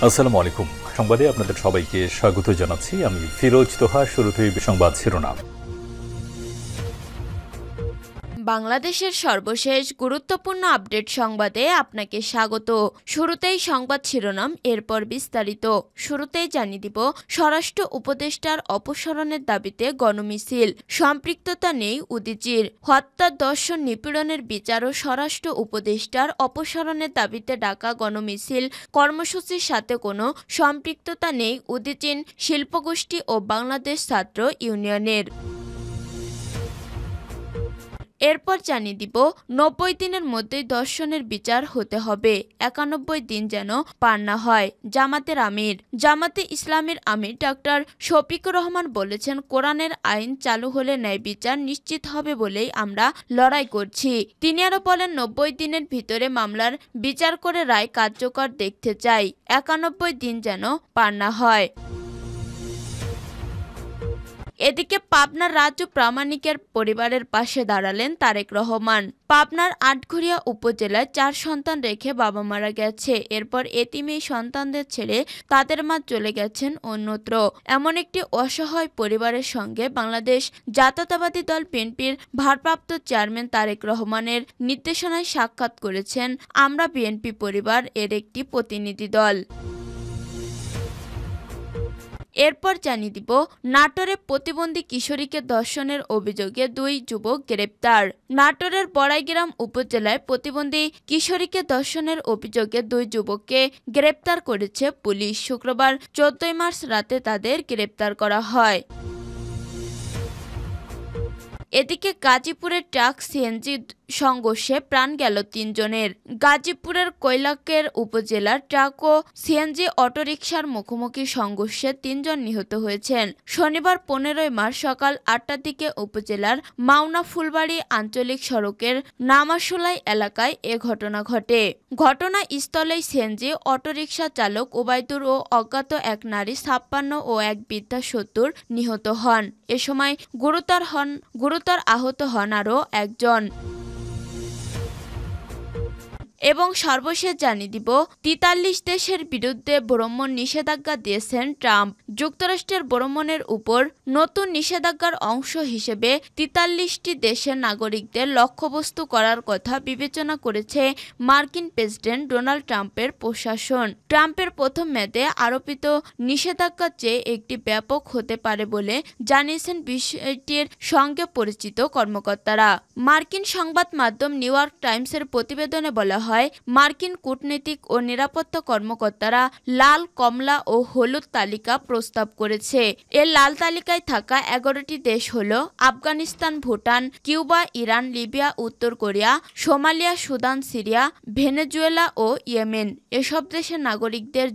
আসসালামু আলাইকুম। সংবাদে আপনাদের সবাইকে স্বাগত জানাচ্ছি। আমি ফিরোজ তোহা। শুরুতেই সংবাদ শিরোনাম। বাংলাদেশের সর্বশেষ গুরুত্বপূর্ণ আপডেট সংবাদে আপনাকে স্বাগত। শুরুতেই সংবাদ শিরোনাম, এরপর বিস্তারিত। শুরুতেই জানিয়ে দিব, স্বরাষ্ট্র উপদেষ্টার অপসারণের দাবিতে গণমিছিল, সম্পৃক্ততা নেই উদীচীর। হত্যা, ধর্ষণ, নিপীড়নের বিচার ও স্বরাষ্ট্র উপদেষ্টার অপসারণের দাবিতে ডাকা গণমিছিল কর্মসূচির সাথে কোনো সম্পৃক্ততা নেই উদীচীন শিল্পগোষ্ঠী ও বাংলাদেশ ছাত্র ইউনিয়নের। এরপর জানিয়ে দিব, ৯০ দিনের মধ্যেই ধর্ষণের বিচার হতে হবে, ৯১ দিন যেন পার না হয়। জামাতের আমির, জামাতে ইসলামের আমির ডাক্তার শফিকুর রহমান বলেছেন, কোরআনের আইন চালু হলে ন্যায় বিচার নিশ্চিত হবে বলেই আমরা লড়াই করছি। তিনি আরো বলেন, ৯০ দিনের ভিতরে মামলার বিচার করে রায় কার্যকর দেখতে চাই, ৯১ দিন যেন পার না হয়। এদিকে পাবনার রাজু প্রামাণিকের পরিবারের পাশে দাঁড়ালেন তারেক রহমান। পাবনার আটঘরিয়া উপজেলায় ৪ সন্তান রেখে বাবা মারা গেছে। এরপর এতিম সন্তানদের ছেড়ে তাদের মা চলে গেছেন অন্যত্র। এমন একটি অসহায় পরিবারের সঙ্গে বাংলাদেশ জাতীয়তাবাদী দল বিএনপির ভারপ্রাপ্ত চেয়ারম্যান তারেক রহমানের নির্দেশনায় সাক্ষাৎ করেছেন আমরা বিএনপি পরিবার এর একটি প্রতিনিধি দল। এরপর জানিয়ে দিব, নাটোরে প্রতিবন্ধী কিশোরীকে ধর্ষণের অভিযোগে ২ যুবক গ্রেপ্তার। নাটোরের বড়াইগ্রাম উপজেলায় প্রতিবন্ধী কিশোরীকে ধর্ষণের অভিযোগে ২ যুবককে গ্রেপ্তার করেছে পুলিশ। শুক্রবার ১৪ মার্চ রাতে তাদের গ্রেপ্তার করা হয়। এদিকে গাজীপুরের ট্রাক সিএনজি সংঘর্ষে প্রাণ গেল ৩ জনের। গাজীপুরের কৈলাকের উপজেলার ট্রাক ও সিএনজি অটোরিকশার মুখোমুখি সংঘর্ষে ৩ জন নিহত হয়েছেন। শনিবার ১৫ মার্চ সকাল ৮টার দিকে উপজেলার মাওনা ফুলবাড়ি আঞ্চলিক সড়কের নামাশোলাই এলাকায় এ ঘটনা ঘটে। ঘটনাস্থলেই সিএনজি অটোরিকশা চালক ওবায়দুর ও অজ্ঞাত এক নারী ৫৬ ও এক বৃদ্ধা ৭০ নিহত হন। এ সময় গুরুতর আহত হন আরও একজন। এবং সর্বশেষ জানিয়ে দিব, ৪৩ দেশের বিরুদ্ধে ভ্রমণ নিষেধাজ্ঞা দিয়েছেন ট্রাম্প। যুক্তরাষ্ট্রের ভ্রমণের উপর নতুন নিষেধাজ্ঞার অংশ হিসেবে ৪৩টি দেশের নাগরিকদের লক্ষ্যবস্তু করার কথা বিবেচনা করেছে মার্কিন প্রেসিডেন্ট ডোনাল্ড ট্রাম্পের প্রশাসন। ট্রাম্পের প্রথম মেয়াদে আরোপিত নিষেধাজ্ঞার চেয়ে একটি ব্যাপক হতে পারে বলে জানিয়েছেন বিষয়টির সঙ্গে পরিচিত কর্মকর্তারা। মার্কিন সংবাদ মাধ্যম নিউ ইয়র্ক টাইমসের প্রতিবেদনে বলা হয়, মার্কিন কূটনৈতিক ও নিরাপত্তা কর্মকর্তারা লাল, কমলা ও হলুদ তালিকা প্রস্তাব করেছে। এর লাল তালিকায় থাকা ১১টি দেশ হল Afghanistan, Bhutan, Cuba, Iran, Libya, উত্তর Korea, Somalia, Sudan, Syria, Venezuela ও ইয়েমেন। এসব দেশের নাগরিকদের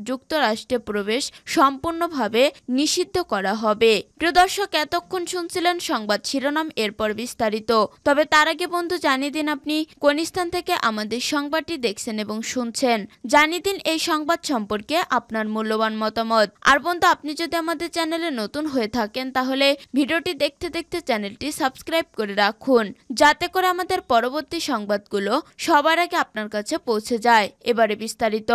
যুক্তরাষ্ট্রে প্রবেশ সম্পূর্ণভাবে নিষিদ্ধ করা হবে। প্রিয় দর্শক, এতক্ষণ শুনছিলেন সংবাদ শিরোনাম, এরপর বিস্তারিত। তবে তার আগে বন্ধু, জানিয়ে দিন আপনি কোন স্থান থেকে আমাদের সংবাদটি দেখছেন এবং শুনছেন। জানিয়ে দিন এই সংবাদ সম্পর্কে আপনার মূল্যবান মতামত। আর বন্ধু, আপনি যদি আমাদের চ্যানেলে নতুন হয়ে থাকেন তাহলে ভিডিওটি দেখতে দেখতে চ্যানেলটি সাবস্ক্রাইব করে রাখুন, যাতে করে আমাদের পরবর্তী সংবাদগুলো সবার আগে আপনার কাছে পৌঁছে যায়। এবারে বিস্তারিত।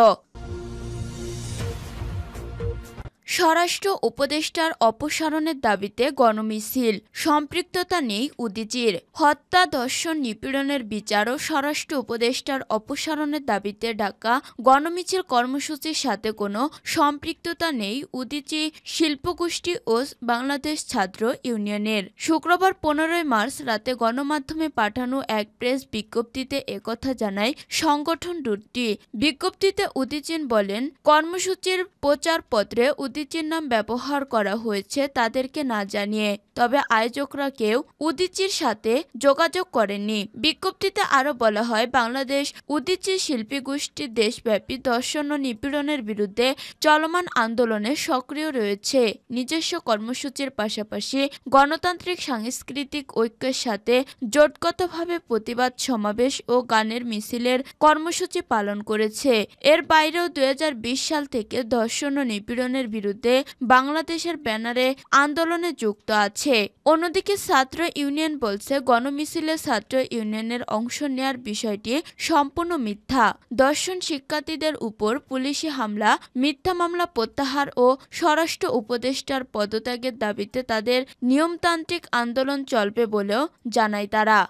স্বরাষ্ট্র উপদেষ্টার অপসারণের দাবিতে গণমিছিল, সম্পৃক্ততা নেই উদীচীর। হত্যা, ধর্ষণ, নিপীড়নের বিচার ও স্বরাষ্ট্র উপদেষ্টার অপসারণের দাবিতে ডাকা গণমিছিল কর্মসূচির সাথে কোনো সম্পৃক্ততা নেই উদীচী শিল্পগোষ্ঠী ও বাংলাদেশ ছাত্র ইউনিয়নের। শুক্রবার ১৫ মার্চ রাতে গণমাধ্যমে পাঠানো এক প্রেস বিজ্ঞপ্তিতে একথা জানায় সংগঠন দুটি। বিজ্ঞপ্তিতে উদীচীন বলেন, কর্মসূচির প্রচারপত্রে উদীচীর নাম ব্যবহার করা হয়েছে তাদেরকে না জানিয়ে, তবে আয়োজকরা কেউ উদীচীর সাথে যোগাযোগ করেননি। বিজ্ঞপ্তিতে আরো বলা হয়, বাংলাদেশ উদীচী শিল্পী গোষ্ঠী দেশব্যাপী ধর্ষণ ও নিপীড়নের বিরুদ্ধে চলমান আন্দোলনে সক্রিয় রয়েছে। নিজস্ব কর্মসূচির পাশাপাশি গণতান্ত্রিক সাংস্কৃতিক ঐক্যের সাথে জোটগতভাবে প্রতিবাদ সমাবেশ ও গানের মিছিলের কর্মসূচি পালন করেছে। এর বাইরেও ২০২০ সাল থেকে ধর্ষণ ও নিপীড়নের বিরুদ্ধে বিরুদ্ধে বাংলাদেশের ব্যানারে আন্দোলনে যুক্ত আছে। অন্যদিকে ছাত্র ইউনিয়ন বলছে গণমিছিলে ছাত্র ইউনিয়নের অংশ নেয়ার বিষয়টি সম্পূর্ণ মিথ্যা। দর্শন শিক্ষার্থীদের উপর পুলিশি হামলা, মিথ্যা মামলা প্রত্যাহার ও স্বরাষ্ট্র উপদেষ্টার পদত্যাগের দাবিতে তাদের নিয়মতান্ত্রিক আন্দোলন চলবে বলেও জানায় তারা।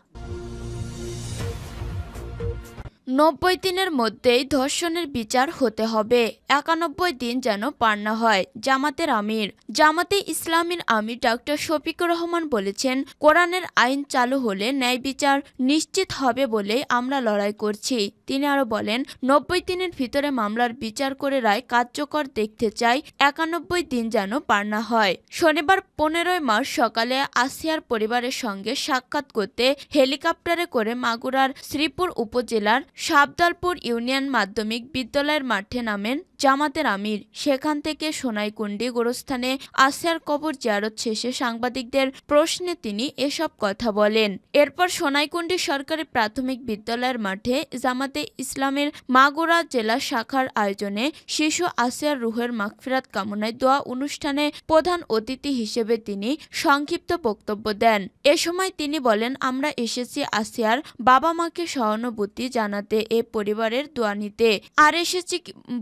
৯০ দিনের মধ্যেই ধর্ষণের বিচার হতে হবে, ৯১ দিন যেন পার না হয় জামাতের আমির। জামাতে ইসলামীর আমির ডক্টর শফিকুর রহমান বলেছেন, কোরআনের আইন চালু হলে ন্যায় বিচার নিশ্চিত হবে বলেই আমরা লড়াই করছি। তিনি আরো বলেন, ৯০ দিনের ভিতরে মামলার বিচার করে রায় কার্যকর দেখতে চাই, ৯১ দিন যেন পার না হয়। শনিবার ১৫ মার্চ সকালে আসিয়ার পরিবারের সঙ্গে সাক্ষাৎ করতে হেলিকপ্টারে করে মাগুরার শ্রীপুর উপজেলার সাবদালপুর ইউনিয়ন মাধ্যমিক বিদ্যালয়ের মাঠে নামেন জামাতের আমির। সেখান থেকে সোনাইকুণ্ডি গোরস্থানে আসিয়ার কবর জিয়ারত শেষে সাংবাদিকদের প্রশ্নে তিনি এসব কথা বলেন। এরপর সোনাইকুণ্ডি সরকারি প্রাথমিক বিদ্যালয়ের মাঠে জামাতে ইসলামের মাগুরা জেলা শাখার আয়োজনে শিশু আসিয়ার রুহের মাগফিরাত কামনায় দোয়া অনুষ্ঠানে প্রধান অতিথি হিসেবে তিনি সংক্ষিপ্ত বক্তব্য দেন। এ সময় তিনি বলেন, আমরা এসেছি আসিয়ার বাবা মাকে সহানুভূতি জানাতে, এ পরিবারের দোয়া নিতে, আর এসেছি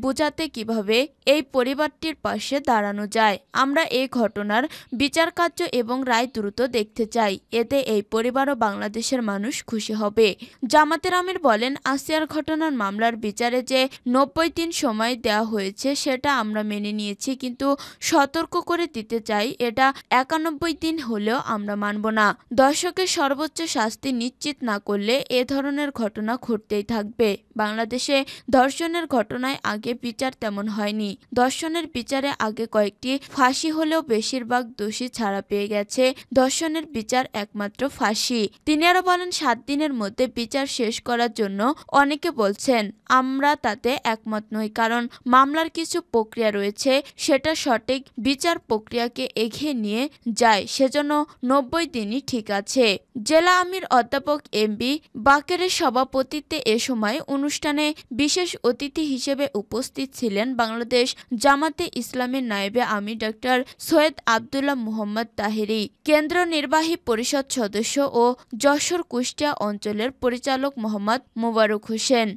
বোঝাতে কিভাবে এই পরিবারটির পাশে দাঁড়ানো যায়। আমরা এই ঘটনার বিচার কার্য এবং রায় দ্রুত দেখতে চাই, এতে এই পরিবার ও বাংলাদেশের মানুষ খুশি হবে। জামাতের আমির বলেন, আসিয়ার ঘটনার মামলার বিচারে যে ৯০ দিন সময় দেওয়া হয়েছে সেটা আমরা মেনে নিয়েছি, কিন্তু সতর্ক করে দিতে চাই, এটা ৯১ দিন হলেও আমরা মানব না। দর্শকের সর্বোচ্চ শাস্তি নিশ্চিত না করলে এ ধরনের ঘটনা ঘটতেই থাকবে। বাংলাদেশে ধর্ষণের ঘটনায় আগে বিচার তেমন হয়নি। ধর্ষণের বিচারে আগে কয়েকটি ফাঁসি হলেও বেশিরভাগ দোষী ছাড়া পেয়ে গেছে। ধর্ষণের বিচার একমাত্র ফাঁসি। তিনি আরো বলেন, ৭ দিনের মধ্যে বিচার শেষ করার জন্য অনেকে বলছেন, আমরা তাতে একমত নই, কারণ মামলার কিছু প্রক্রিয়া রয়েছে, সেটা সঠিক বিচার প্রক্রিয়াকে এগিয়ে নিয়ে যায়, সেজন্য ৯০ দিনই ঠিক আছে। জেলা আমির অধ্যাপক এমবি বাকেরের সভাপতিত্বে এ সময় অনুষ্ঠানে বিশেষ অতিথি হিসেবে উপস্থিত ছিলেন বাংলাদেশ জামাতে ইসলামের নায়েবে আমির ডক্টর সৈয়দ আব্দুল্লাহ মুহাম্মদ তাহেরি, কেন্দ্র নির্বাহী পরিষদ সদস্য ও যশোর কুষ্টিয়া অঞ্চলের পরিচালক মোহাম্মদ মোবারক হোসেন।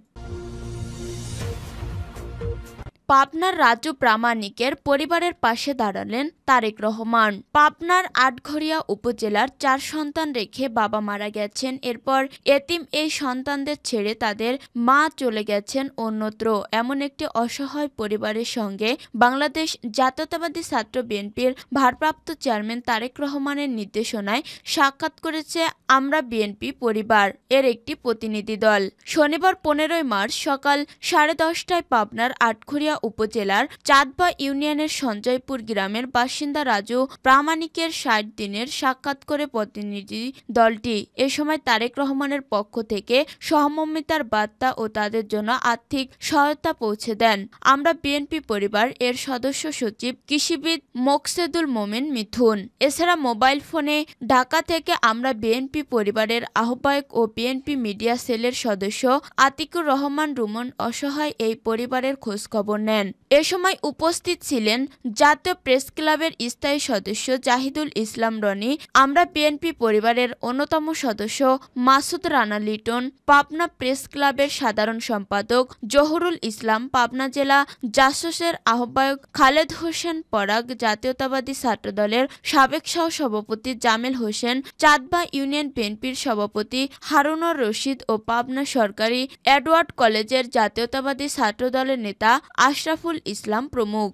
পাবনার রাজু প্রামাণিকের পরিবারের পাশে দাঁড়ালেন তারেক রহমান। পাবনার আটঘরিয়া উপজেলার ৪ সন্তান রেখে বাবা মারা গেছেন। এরপর এতিম এই সন্তানদের ছেড়ে তাদের মা চলে গেছেন অন্যত্র। এমন একটি অসহায় পরিবারের সঙ্গে বাংলাদেশ জাতীয়তাবাদী ছাত্র বিএনপির ভারপ্রাপ্ত চেয়ারম্যান তারেক রহমানের নির্দেশনায় সাক্ষাৎ করেছে আমরা বিএনপি পরিবার এর একটি প্রতিনিধি দল। শনিবার ১৫ মার্চ সকাল 10:30টায় পাবনার আটঘরিয়া উপজেলার চাঁদবা ইউনিয়নের সঞ্জয়পুর গ্রামের বাসিন্দা রাজু প্রামাণিকের ৬০ দিনের সাক্ষাৎ করে প্রতিনিধি দলটি। এ সময় তারেক রহমানের পক্ষ থেকে সহমর্মিতার বার্তা ও তাদের জন্য আর্থিক সহায়তা পৌঁছে দেন আমরা বিএনপি পরিবার এর সদস্য সচিব কৃষিবিদ মোকসেদুল মোমেন মিথুন। এছাড়া মোবাইল ফোনে ঢাকা থেকে আমরা বিএনপি পরিবারের আহ্বায়ক ও বিএনপি মিডিয়া সেলের সদস্য আতিকুর রহমান রুমন অসহায় এই পরিবারের খোঁজখবর নেন। এ সময় উপস্থিত ছিলেন জাতীয় প্রেস ক্লাবের স্থায়ী সদস্য জাহিদুল ইসলাম রনি, আমরা বিএনপি পরিবারের অন্যতম সদস্য মাসুদ রানা লিটন, পাবনা প্রেস ক্লাবের সাধারণ সম্পাদক জহুরুল ইসলাম, পাবনা জেলা জাসসের আহ্বায়ক খালেদ হোসেন পরাগ, জাতীয়তাবাদী ছাত্রদলের সাবেক সহ সভাপতি জামেল হোসেন, চাঁদবা ইউনিয়ন বিএনপির সভাপতি হারুনুর রশিদ ও পাবনা সরকারি এডওয়ার্ড কলেজের জাতীয়তাবাদী ছাত্রদলের নেতা আশরাফুল ইসলাম প্রমুখ।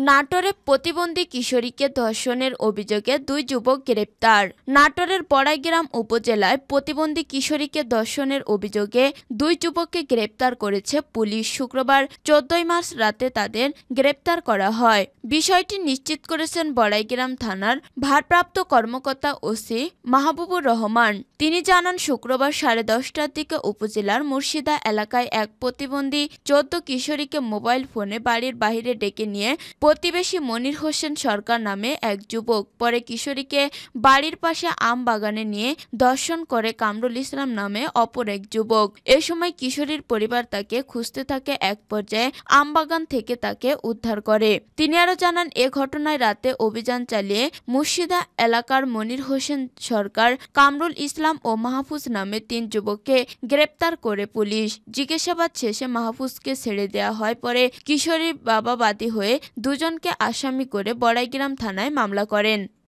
নাটোরে প্রতিবন্ধী কিশোরীকে ধর্ষণের অভিযোগে 2 যুবক গ্রেপ্তার। নাটোরের বড়াইগ্রাম উপজেলায় প্রতিবন্ধী কিশোরীকে ধর্ষণের অভিযোগে 2 যুবককে গ্রেপ্তার করেছে পুলিশ। শুক্রবার 14 মার্চ রাতে তাদের গ্রেপ্তার করা হয়। বিষয়টি নিশ্চিত করেছেন বড়াইগ্রাম থানার ভারপ্রাপ্ত কর্মকর্তা ওসি মাহবুবুর রহমান। তিনি জানান, শুক্রবার 10:30টার দিকে উপজেলার মুর্শিদা এলাকায় এক প্রতিবন্ধী 14 কিশোরীকে মোবাইল ফোনে বাড়ির বাইরে ডেকে নিয়ে প্রতিবেশী মনির হোসেন সরকার নামে এক যুবক পরে কিশোরীকে বাড়ির পাশে আম বাগানে নিয়ে ধর্ষণ করে কামরুল ইসলাম নামে অপর এক যুবক। এ সময় কিশোরীর পরিবার তাকে খুঁজতে থাকে, এক পর্যায়ে আমবাগান থেকে তাকে উদ্ধার করে। তিনি আরও জানান, এ ঘটনায় রাতে অভিযান চালিয়ে মুর্শিদা এলাকার মনির হোসেন সরকার, কামরুল ইসলাম ও মাহফুজ নামে ৩ যুবককে গ্রেপ্তার করে পুলিশ। জিজ্ঞাসাবাদ শেষে মাহফুজকে ছেড়ে দেওয়া হয়। পরে কিশোরীর বাবা বাদী হয়ে দুজনকে আসামি করে বড়াইগ্রাম থানায় মামলা করেন।